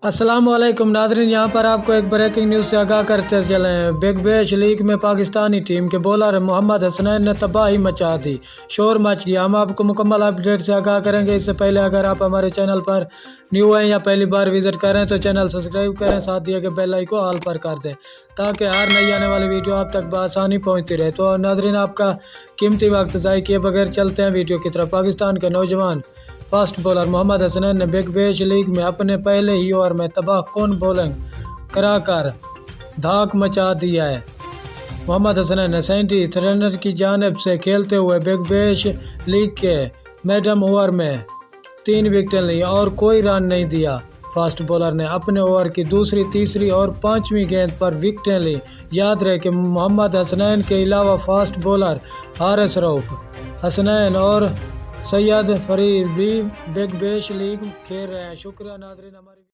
अस्सलाम वालेकुम नाज़रीन, यहाँ पर आपको एक ब्रेकिंग न्यूज़ से आगाह करते चलें। बिग बैश लीग में पाकिस्तानी टीम के बॉलर मोहम्मद हसनैन ने तबाही मचा दी, शोर मच गया। हम आपको मुकम्मल अपडेट से आगाह करेंगे। इससे पहले अगर आप हमारे चैनल पर न्यू हैं या पहली बार विजिट करें तो चैनल सब्सक्राइब करें, साथ दिए गए बेल आइकन को ऑल पर कर दें ताकि हर नई आने वाली वीडियो आप तक बआसानी पहुँचती रहे। तो नाज़रीन, आपका कीमती वक्त ज़ाय किए बगैर चलते हैं वीडियो की तरफ। पाकिस्तान के नौजवान फास्ट बॉलर मोहम्मद हसनैन ने बिग बैश लीग में अपने पहले ही ओवर में तबाह कौन बॉलिंग कराकर धाक मचा दिया है। मोहम्मद हसनैन ने 37 रनर की जानिब से खेलते हुए बिग बैश लीग के मेडम ओवर में 3 विकेटें ली और कोई रन नहीं दिया। फास्ट बॉलर ने अपने ओवर की दूसरी, तीसरी और 5वीं गेंद पर विकेटें ली। याद रहे कि मोहम्मद हसनैन के अलावा फास्ट बॉलर हारिस रऊफ, हसनैन और सैयद फरीद भी बिग बैश लीग खेल रहे हैं। शुक्रिया नाज़रीन हमारी